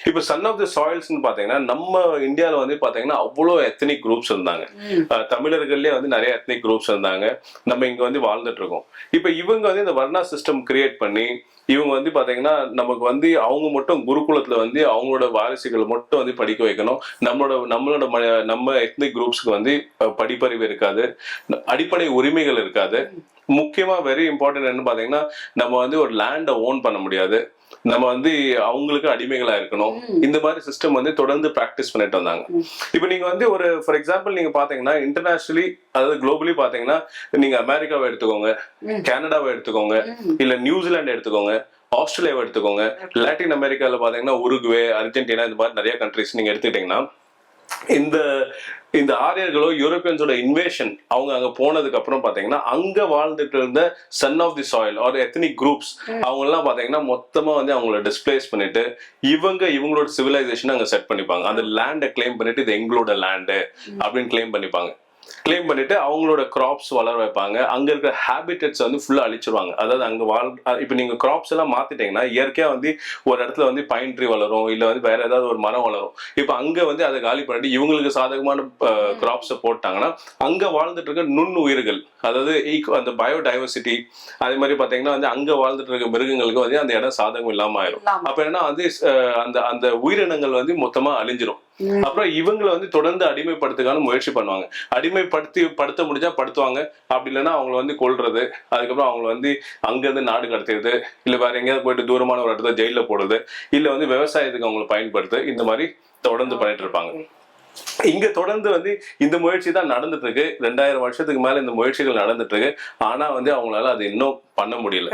இப்ப Sun of தி சாயில்ஸ்னு பாத்தீங்கன்னா நம்ம இந்தியாவில வந்து பாத்தீங்கன்னா அவ்வளவு எத்தனிக் குரூப்ஸ் இருந்தாங்க. தமிழர்கள்லயே வந்து நிறைய எத்தனிக் குரூப்ஸ் இருந்தாங்க. நம்ம இங்க வந்து வாழ்ந்துட்டு இருக்கோம். இப்ப இவங்க வந்து இந்த வர்ணா சிஸ்டம் கிரியேட் பண்ணி இவங்க வந்து பாத்தீங்கன்னா நமக்கு வந்து அவங்க மட்டும் குருகுலத்துல வந்து அவங்களோட வாரிசுகள் மட்டும் வந்து படிக்க வைக்கணும். நம்ம எத்னிக் குரூப்ஸ்க்கு வந்து படிப்பறிவு இருக்காது, அடிப்படை உரிமைகள் இருக்காது. முக்கியமா வெரி இம்பார்ட்டன்ட் என்ன பாத்தீங்கன்னா நம்ம வந்து ஒரு லேண்ட ஓன் பண்ண முடியாது, நம்ம வந்து அவங்களுக்கு அடிமைகளா இருக்கணும். இந்த மாதிரி சிஸ்டம் வந்து தொடர்ந்து பிராக்டிஸ் பண்ணிட்டு வந்தாங்க. இப்ப நீங்க வந்து ஒரு ஃபார் எக்ஸாம்பிள் நீங்க பாத்தீங்கன்னா இன்டர்நேஷனலி அதாவது குளோபலி பாத்தீங்கன்னா நீங்க அமெரிக்காவை எடுத்துக்கோங்க, கனடாவை எடுத்துக்கோங்க, இல்ல நியூசிலாந்து எடுத்துக்கோங்க, ஆஸ்திரேலியாவை எடுத்துக்கோங்க, லாட்டின் அமெரிக்கால பாத்தீங்கன்னா உருகுவே, அர்ஜென்டினா இந்த மாதிரி நிறைய கண்ட்ரிஸ் நீங்க எடுத்துக்கிட்டீங்கன்னா இந்த இந்த ஆரியர்களோ யூரோப்பியன்ஸோட இன்வேஷன் அவங்க அங்க போனதுக்கு அப்புறம் பாத்தீங்கன்னா அங்க வாழ்ந்துட்டு இருந்த son of the soil are ethnic groups அவங்க எல்லாம் பாத்தீங்கன்னா மொத்தமா வந்து அவங்கள டிஸ்பிளேஸ் பண்ணிட்டு இவங்களோட சிவிலைசேஷன் அங்க செட் பண்ணிப்பாங்க. அந்த லேண்டை கிளைம் பண்ணிட்டு இது எங்களோட லேண்டு அப்படின்னு கிளைம் பண்ணிட்டு அவங்களோட கிராப்ஸ் வளர வைப்பாங்க. அங்க இருக்கிற ஹேபிட்டட்ஸ் வந்து ஃபுல்லா அழிச்சிருவாங்க. அதாவது அங்க இப்ப நீங்க கிராப்ஸ் எல்லாம் மாத்திட்டீங்கன்னா இயற்கையா வந்து ஒரு இடத்துல வந்து பைன் ட்ரீ வளரும், இல்ல வந்து வேற ஏதாவது ஒரு மரம் வளரும். இப்ப அங்க வந்து அதை காலி பண்ணிட்டு இவங்களுக்கு சாதகமான கிராப்ஸை போட்டாங்கன்னா அங்க வாழ்ந்துட்டு இருக்க நுண்ணுயிர்கள், அதாவது அந்த பயோடைவர்சிட்டி, அதே மாதிரி பாத்தீங்கன்னா வந்து அங்க வாழ்ந்துட்டு இருக்க மிருகங்களுக்கு வந்து அந்த இடம் சாதகம் இல்லாம ஆயிரும். அப்ப என்ன வந்து அந்த அந்த உயிரினங்கள் வந்து மொத்தமா அழிஞ்சிரும். அப்புறம் இவங்களை வந்து தொடர்ந்து அடிமைப்படுத்துக்கான முயற்சி பண்ணுவாங்க. படுத்த முடிஞ்சா படுத்துவாங்க, அப்படி இல்லைன்னா அவங்களை வந்து கொல்றது, அதுக்கப்புறம் அவங்களை வந்து அங்க இருந்து நாடு கடத்துறது, இல்ல வேற எங்கேயாவது போயிட்டு தூரமான ஒரு இடத்துல ஜெயில போடுறது, இல்ல வந்து விவசாயத்துக்கு அவங்களை பயன்படுத்து, இந்த மாதிரி தொடர்ந்து பண்ணிட்டு இருப்பாங்க. இங்க தொடர்ந்து வந்து இந்த முயற்சி தான் நடந்துட்டு இருக்கு. 2000 வருஷத்துக்கு மேல இந்த முயற்சிகள் நடந்துட்டு இருக்கு. ஆனா வந்து அவங்களால அது இன்னும் பண்ண முடியல.